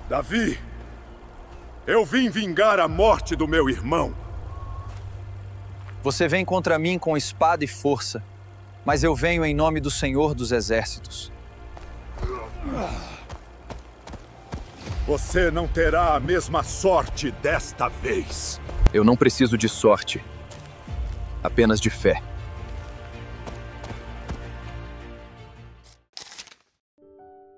Davi, eu vim vingar a morte do meu irmão. Você vem contra mim com espada e força, mas eu venho em nome do Senhor dos Exércitos. Você não terá a mesma sorte desta vez. Eu não preciso de sorte, apenas de fé.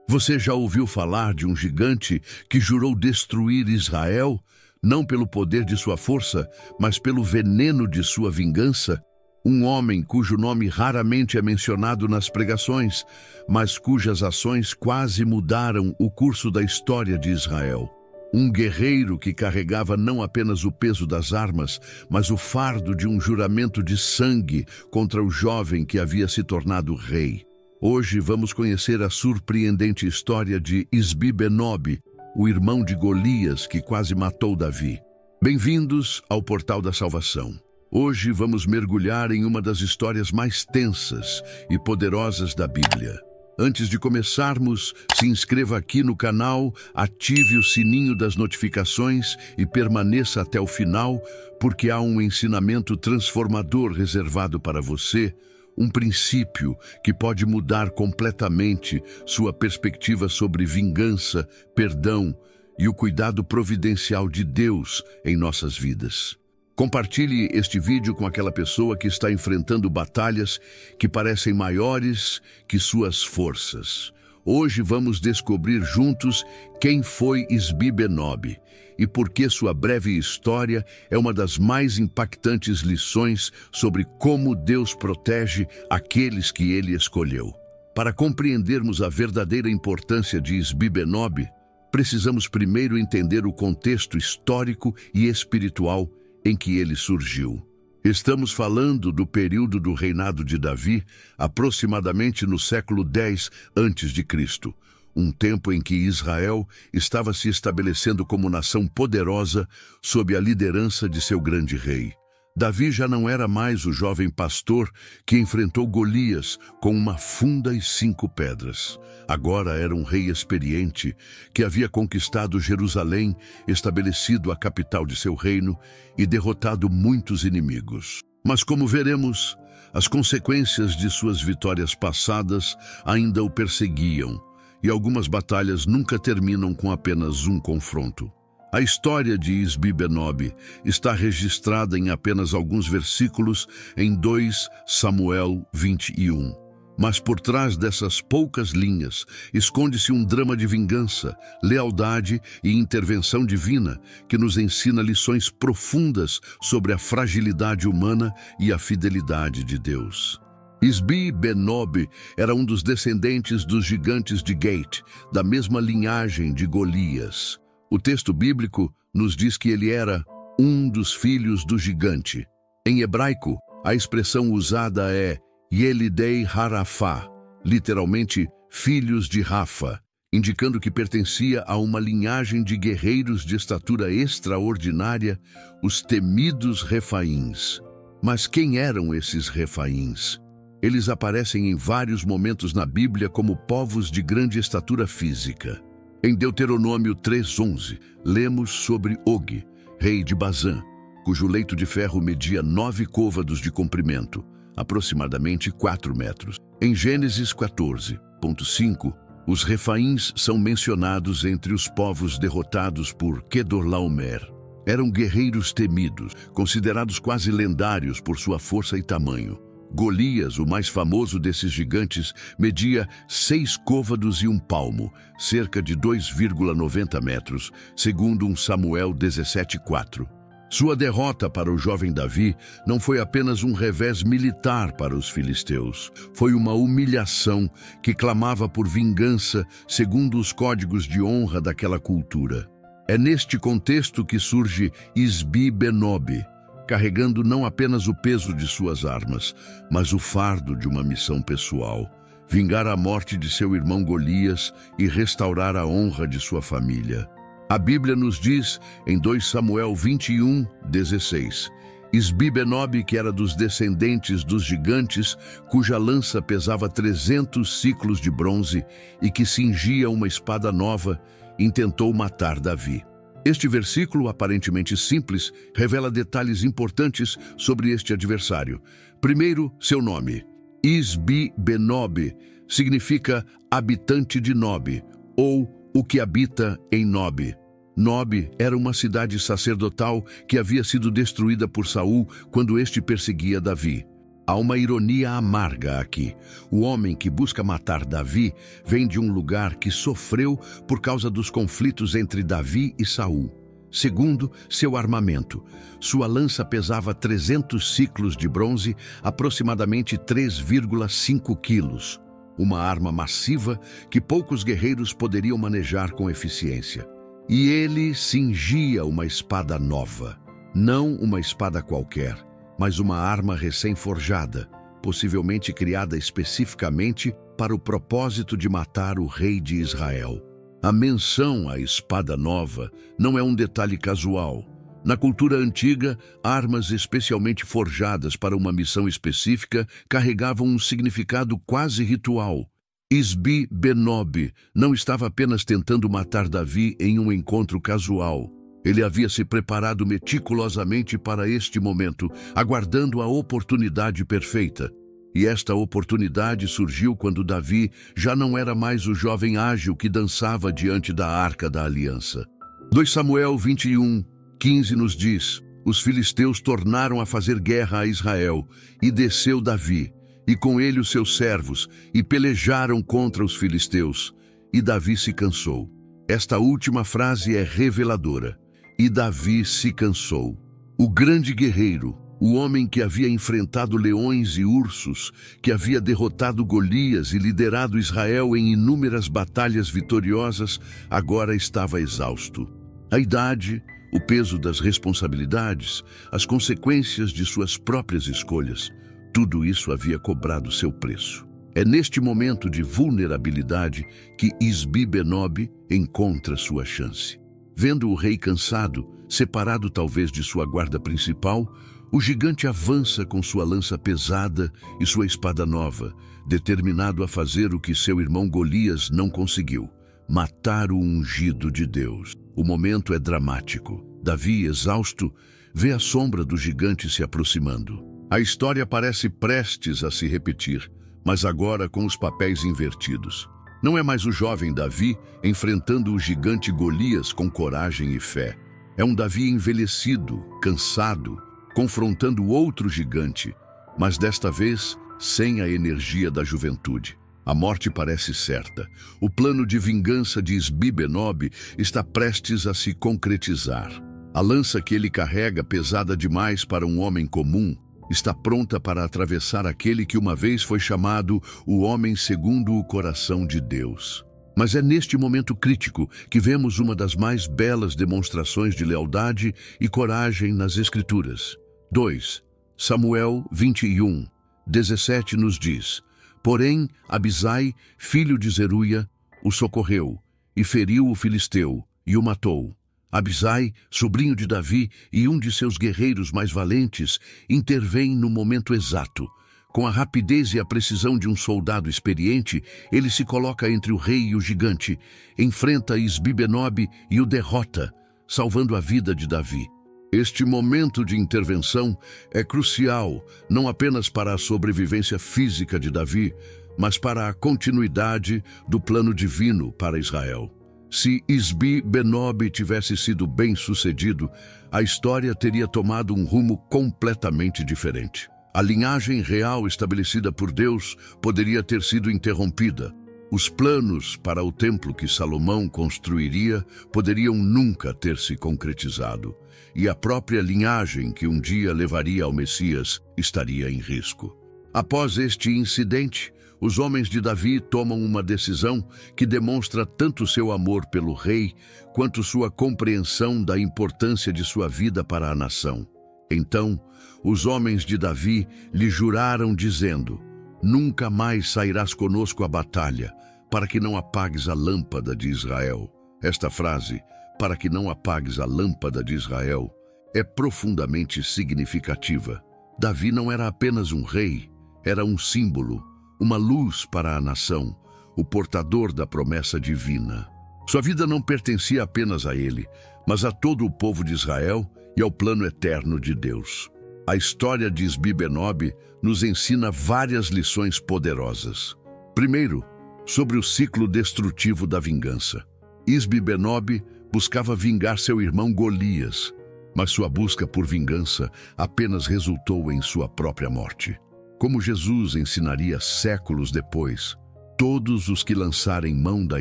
Você já ouviu falar de um gigante que jurou destruir Israel, não pelo poder de sua força, mas pelo veneno de sua vingança? Um homem cujo nome raramente é mencionado nas pregações, mas cujas ações quase mudaram o curso da história de Israel. Um guerreiro que carregava não apenas o peso das armas, mas o fardo de um juramento de sangue contra o jovem que havia se tornado rei. Hoje vamos conhecer a surpreendente história de Isbi-Benob, o irmão de Golias que quase matou Davi. Bem-vindos ao Portal da Salvação. Hoje vamos mergulhar em uma das histórias mais tensas e poderosas da Bíblia. Antes de começarmos, se inscreva aqui no canal, ative o sininho das notificações e permaneça até o final, porque há um ensinamento transformador reservado para você, um princípio que pode mudar completamente sua perspectiva sobre vingança, perdão e o cuidado providencial de Deus em nossas vidas. Compartilhe este vídeo com aquela pessoa que está enfrentando batalhas que parecem maiores que suas forças. Hoje vamos descobrir juntos quem foi Isbi-Benob e por que sua breve história é uma das mais impactantes lições sobre como Deus protege aqueles que Ele escolheu. Para compreendermos a verdadeira importância de Isbi-Benob, precisamos primeiro entender o contexto histórico e espiritual em que ele surgiu. Estamos falando do período do reinado de Davi, aproximadamente no século X a.C., um tempo em que Israel estava se estabelecendo como nação poderosa sob a liderança de seu grande rei. Davi já não era mais o jovem pastor que enfrentou Golias com uma funda e 5 pedras. Agora era um rei experiente que havia conquistado Jerusalém, estabelecido a capital de seu reino e derrotado muitos inimigos. Mas como veremos, as consequências de suas vitórias passadas ainda o perseguiam, e algumas batalhas nunca terminam com apenas um confronto. A história de Isbi-Benob está registrada em apenas alguns versículos em 2 Samuel 21. Mas por trás dessas poucas linhas esconde-se um drama de vingança, lealdade e intervenção divina que nos ensina lições profundas sobre a fragilidade humana e a fidelidade de Deus. Isbi-Benob era um dos descendentes dos gigantes de Gate, da mesma linhagem de Golias. O texto bíblico nos diz que ele era um dos filhos do gigante. Em hebraico, a expressão usada é Yelidei Harafá, literalmente filhos de Rafa, indicando que pertencia a uma linhagem de guerreiros de estatura extraordinária, os temidos Refaíns. Mas quem eram esses Refaíns? Eles aparecem em vários momentos na Bíblia como povos de grande estatura física. Em Deuteronômio 3:11, lemos sobre Og, rei de Bazã, cujo leito de ferro media 9 côvados de comprimento, aproximadamente 4 metros. Em Gênesis 14:5, os Refaíns são mencionados entre os povos derrotados por Quedorlaomer. Eram guerreiros temidos, considerados quase lendários por sua força e tamanho. Golias, o mais famoso desses gigantes, media 6 côvados e 1 palmo, cerca de 2,90 metros, segundo 1 Samuel 17:4. Sua derrota para o jovem Davi não foi apenas um revés militar para os filisteus. Foi uma humilhação que clamava por vingança segundo os códigos de honra daquela cultura. É neste contexto que surge Isbi-Benob, carregando não apenas o peso de suas armas, mas o fardo de uma missão pessoal: vingar a morte de seu irmão Golias e restaurar a honra de sua família. A Bíblia nos diz, em 2 Samuel 21:16, Isbi-Benob, que era dos descendentes dos gigantes, cuja lança pesava 300 ciclos de bronze e que cingia uma espada nova, intentou matar Davi. Este versículo, aparentemente simples, revela detalhes importantes sobre este adversário. Primeiro, seu nome. Isbi-Benob significa habitante de Nob, ou o que habita em Nob. Nob era uma cidade sacerdotal que havia sido destruída por Saul quando este perseguia Davi. Há uma ironia amarga aqui. O homem que busca matar Davi vem de um lugar que sofreu por causa dos conflitos entre Davi e Saul. Segundo, seu armamento. Sua lança pesava 300 ciclos de bronze, aproximadamente 3,5 quilos. Uma arma massiva que poucos guerreiros poderiam manejar com eficiência. E ele cingia uma espada nova. Não uma espada qualquer, mas uma arma recém-forjada, possivelmente criada especificamente para o propósito de matar o rei de Israel. A menção à espada nova não é um detalhe casual. Na cultura antiga, armas especialmente forjadas para uma missão específica carregavam um significado quase ritual. Isbi-Benob não estava apenas tentando matar Davi em um encontro casual. Ele havia se preparado meticulosamente para este momento, aguardando a oportunidade perfeita. E esta oportunidade surgiu quando Davi já não era mais o jovem ágil que dançava diante da Arca da Aliança. 2 Samuel 21:15 nos diz: os filisteus tornaram a fazer guerra a Israel, e desceu Davi, e com ele os seus servos, e pelejaram contra os filisteus. E Davi se cansou. Esta última frase é reveladora. E Davi se cansou. O grande guerreiro, o homem que havia enfrentado leões e ursos, que havia derrotado Golias e liderado Israel em inúmeras batalhas vitoriosas, agora estava exausto. A idade, o peso das responsabilidades, as consequências de suas próprias escolhas, tudo isso havia cobrado seu preço. É neste momento de vulnerabilidade que Isbi-Benob encontra sua chance. Vendo o rei cansado, separado talvez de sua guarda principal, o gigante avança com sua lança pesada e sua espada nova, determinado a fazer o que seu irmão Golias não conseguiu: matar o ungido de Deus. O momento é dramático. Davi, exausto, vê a sombra do gigante se aproximando. A história parece prestes a se repetir, mas agora com os papéis invertidos. Não é mais o jovem Davi enfrentando o gigante Golias com coragem e fé. É um Davi envelhecido, cansado, confrontando outro gigante, mas desta vez sem a energia da juventude. A morte parece certa. O plano de vingança de Isbi-Benob está prestes a se concretizar. A lança que ele carrega, pesada demais para um homem comum, está pronta para atravessar aquele que uma vez foi chamado o homem segundo o coração de Deus. Mas é neste momento crítico que vemos uma das mais belas demonstrações de lealdade e coragem nas Escrituras. 2 Samuel 21:17 nos diz: porém, Abisai, filho de Zeruia, o socorreu, e feriu o filisteu, e o matou. Abisai, sobrinho de Davi e um de seus guerreiros mais valentes, intervém no momento exato. Com a rapidez e a precisão de um soldado experiente, ele se coloca entre o rei e o gigante, enfrenta Isbi-Benob e o derrota, salvando a vida de Davi. Este momento de intervenção é crucial, não apenas para a sobrevivência física de Davi, mas para a continuidade do plano divino para Israel. Se Isbi-Benob tivesse sido bem-sucedido, a história teria tomado um rumo completamente diferente. A linhagem real estabelecida por Deus poderia ter sido interrompida. Os planos para o templo que Salomão construiria poderiam nunca ter se concretizado. E a própria linhagem que um dia levaria ao Messias estaria em risco. Após este incidente, os homens de Davi tomam uma decisão que demonstra tanto seu amor pelo rei, quanto sua compreensão da importância de sua vida para a nação. Então, os homens de Davi lhe juraram dizendo: nunca mais sairás conosco à batalha, para que não apagues a lâmpada de Israel. Esta frase, para que não apagues a lâmpada de Israel, é profundamente significativa. Davi não era apenas um rei, era um símbolo, uma luz para a nação, o portador da promessa divina. Sua vida não pertencia apenas a ele, mas a todo o povo de Israel e ao plano eterno de Deus. A história de Isbi-Benob nos ensina várias lições poderosas. Primeiro, sobre o ciclo destrutivo da vingança. Isbi-Benob buscava vingar seu irmão Golias, mas sua busca por vingança apenas resultou em sua própria morte. Como Jesus ensinaria séculos depois, todos os que lançarem mão da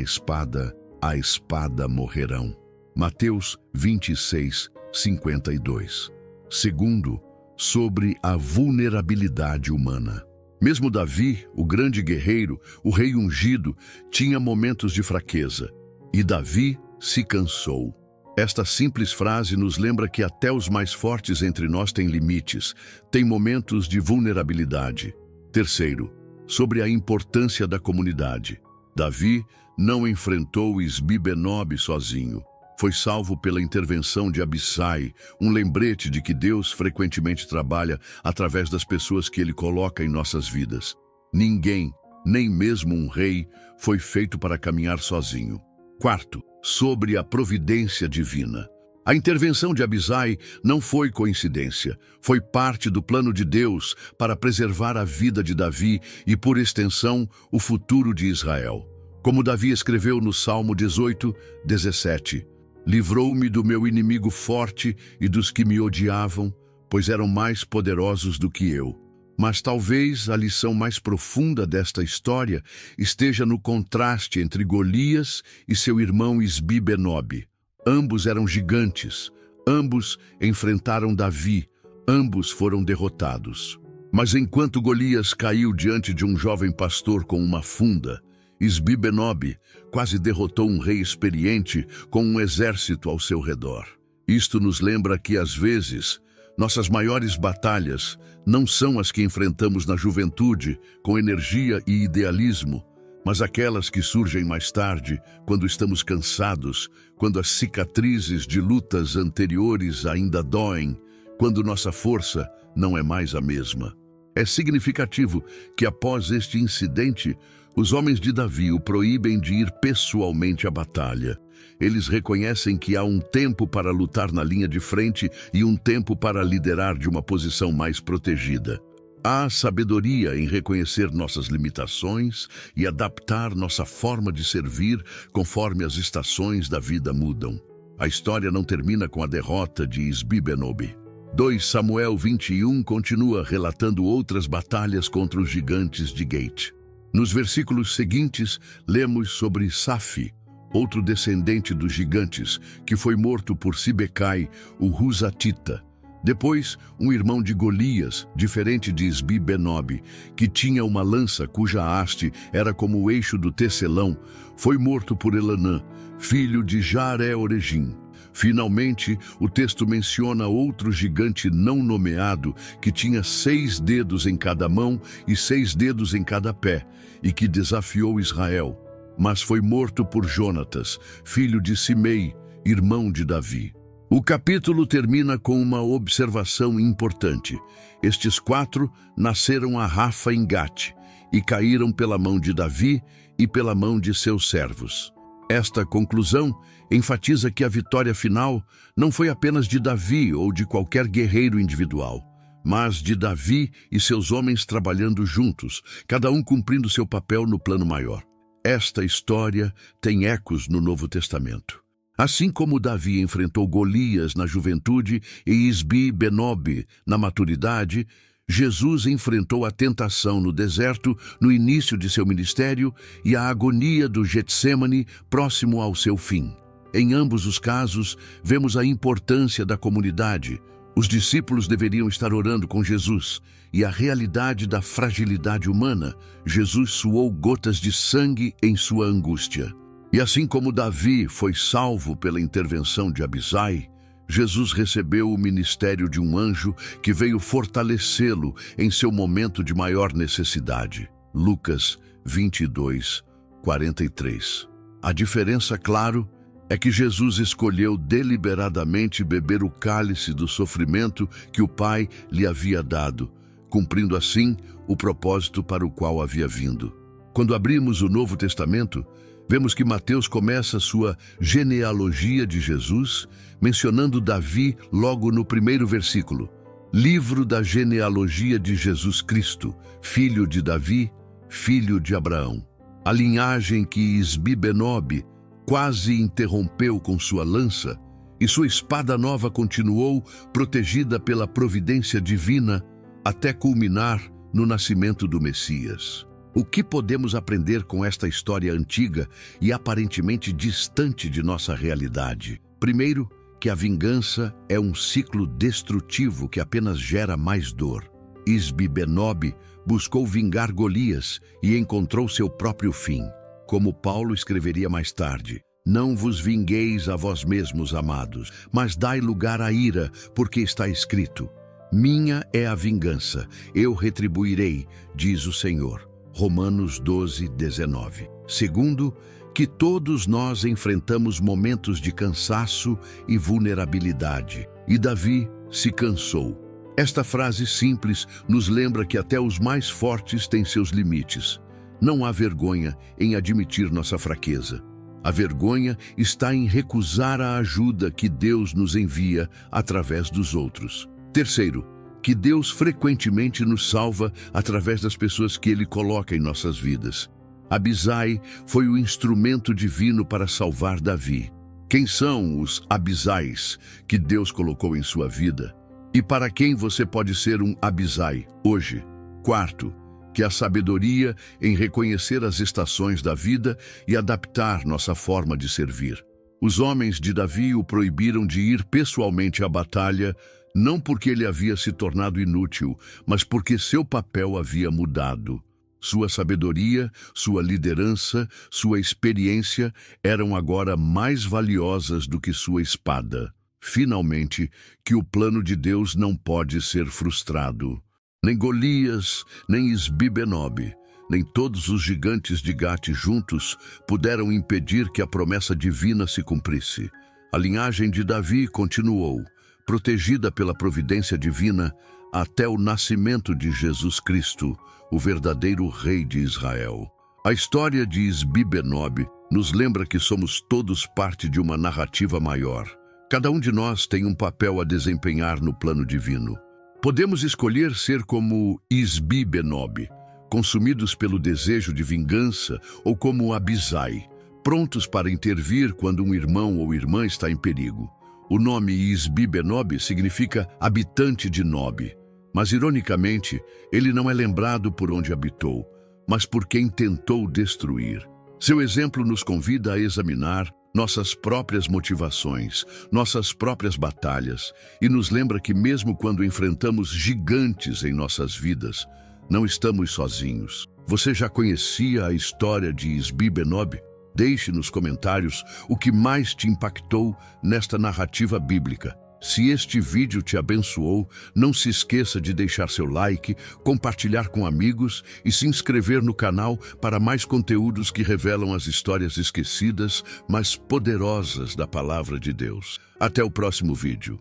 espada, a espada morrerão. Mateus 26, 52. Segundo, sobre a vulnerabilidade humana. Mesmo Davi, o grande guerreiro, o rei ungido, tinha momentos de fraqueza. E Davi se cansou. Esta simples frase nos lembra que até os mais fortes entre nós têm limites, têm momentos de vulnerabilidade. Terceiro, sobre a importância da comunidade. Davi não enfrentou Isbi-Benob sozinho. Foi salvo pela intervenção de Abissai, um lembrete de que Deus frequentemente trabalha através das pessoas que Ele coloca em nossas vidas. Ninguém, nem mesmo um rei, foi feito para caminhar sozinho. Quarto, sobre a providência divina. A intervenção de Abissai não foi coincidência, foi parte do plano de Deus para preservar a vida de Davi e, por extensão, o futuro de Israel. Como Davi escreveu no Salmo 18, 17, livrou-me do meu inimigo forte e dos que me odiavam, pois eram mais poderosos do que eu. Mas talvez a lição mais profunda desta história esteja no contraste entre Golias e seu irmão Isbi-Benob. Ambos eram gigantes, ambos enfrentaram Davi, ambos foram derrotados. Mas enquanto Golias caiu diante de um jovem pastor com uma funda, Isbi-Benob quase derrotou um rei experiente com um exército ao seu redor. Isto nos lembra que, às vezes, nossas maiores batalhas não são as que enfrentamos na juventude, com energia e idealismo, mas aquelas que surgem mais tarde, quando estamos cansados, quando as cicatrizes de lutas anteriores ainda doem, quando nossa força não é mais a mesma. É significativo que, após este incidente, os homens de Davi o proíbem de ir pessoalmente à batalha. Eles reconhecem que há um tempo para lutar na linha de frente e um tempo para liderar de uma posição mais protegida. Há sabedoria em reconhecer nossas limitações e adaptar nossa forma de servir conforme as estações da vida mudam. A história não termina com a derrota de Isbi-Benob. 2 Samuel 21 continua relatando outras batalhas contra os gigantes de Gate. Nos versículos seguintes, lemos sobre Safi, outro descendente dos gigantes, que foi morto por Sibecai, o Husatita. Depois, um irmão de Golias, diferente de Isbi-Benob, que tinha uma lança cuja haste era como o eixo do tecelão, foi morto por Elanã, filho de Jaré-Oregim. Finalmente, o texto menciona outro gigante não nomeado que tinha 6 dedos em cada mão e 6 dedos em cada pé, e que desafiou Israel, mas foi morto por Jonatas, filho de Simei, irmão de Davi. O capítulo termina com uma observação importante. Estes 4 nasceram a Rafa em Gate e caíram pela mão de Davi e pela mão de seus servos. Esta conclusão enfatiza que a vitória final não foi apenas de Davi ou de qualquer guerreiro individual, mas de Davi e seus homens trabalhando juntos, cada um cumprindo seu papel no plano maior. Esta história tem ecos no Novo Testamento. Assim como Davi enfrentou Golias na juventude e Isbi-Benob na maturidade, Jesus enfrentou a tentação no deserto no início de seu ministério e a agonia do Getsêmani próximo ao seu fim. Em ambos os casos, vemos a importância da comunidade. Os discípulos deveriam estar orando com Jesus, e a realidade da fragilidade humana. Jesus suou gotas de sangue em sua angústia. E assim como Davi foi salvo pela intervenção de Abissai, Jesus recebeu o ministério de um anjo que veio fortalecê-lo em seu momento de maior necessidade. Lucas 22, 43. A diferença, claro, é que Jesus escolheu deliberadamente beber o cálice do sofrimento que o Pai lhe havia dado, cumprindo assim o propósito para o qual havia vindo. Quando abrimos o Novo Testamento, Vemos que Mateus começa sua genealogia de Jesus, mencionando Davi logo no primeiro versículo. Livro da genealogia de Jesus Cristo, filho de Davi, filho de Abraão. A linhagem que Isbi-Benob quase interrompeu com sua lança, e sua espada nova continuou protegida pela providência divina até culminar no nascimento do Messias. O que podemos aprender com esta história antiga e aparentemente distante de nossa realidade? Primeiro, que a vingança é um ciclo destrutivo que apenas gera mais dor. Isbi-Benob buscou vingar Golias e encontrou seu próprio fim. Como Paulo escreveria mais tarde, não vos vingueis a vós mesmos, amados, mas dai lugar à ira, porque está escrito, minha é a vingança, eu retribuirei, diz o Senhor. Romanos 12, 19. Segundo, que todos nós enfrentamos momentos de cansaço e vulnerabilidade. E Davi se cansou. Esta frase simples nos lembra que até os mais fortes têm seus limites. Não há vergonha em admitir nossa fraqueza. A vergonha está em recusar a ajuda que Deus nos envia através dos outros. Terceiro, que Deus frequentemente nos salva através das pessoas que Ele coloca em nossas vidas. Abisai foi o instrumento divino para salvar Davi. Quem são os Abisais que Deus colocou em sua vida? E para quem você pode ser um Abisai hoje? Quarto, que a sabedoria em reconhecer as estações da vida e adaptar nossa forma de servir. Os homens de Davi o proibiram de ir pessoalmente à batalha, não porque ele havia se tornado inútil, mas porque seu papel havia mudado. Sua sabedoria, sua liderança, sua experiência eram agora mais valiosas do que sua espada. Finalmente, que o plano de Deus não pode ser frustrado. Nem Golias, nem Isbi-Benob, nem todos os gigantes de Gate juntos puderam impedir que a promessa divina se cumprisse. A linhagem de Davi continuou, protegida pela providência divina, até o nascimento de Jesus Cristo, o verdadeiro Rei de Israel. A história de Isbi-Benob nos lembra que somos todos parte de uma narrativa maior. Cada um de nós tem um papel a desempenhar no plano divino. Podemos escolher ser como Isbi-Benob, consumidos pelo desejo de vingança, ou como Abisai, prontos para intervir quando um irmão ou irmã está em perigo. O nome Isbi-Benob significa habitante de Nob, mas ironicamente, ele não é lembrado por onde habitou, mas por quem tentou destruir. Seu exemplo nos convida a examinar nossas próprias motivações, nossas próprias batalhas, e nos lembra que mesmo quando enfrentamos gigantes em nossas vidas, não estamos sozinhos. Você já conhecia a história de Isbi-Benob? Deixe nos comentários o que mais te impactou nesta narrativa bíblica. Se este vídeo te abençoou, não se esqueça de deixar seu like, compartilhar com amigos e se inscrever no canal para mais conteúdos que revelam as histórias esquecidas, mas poderosas da Palavra de Deus. Até o próximo vídeo.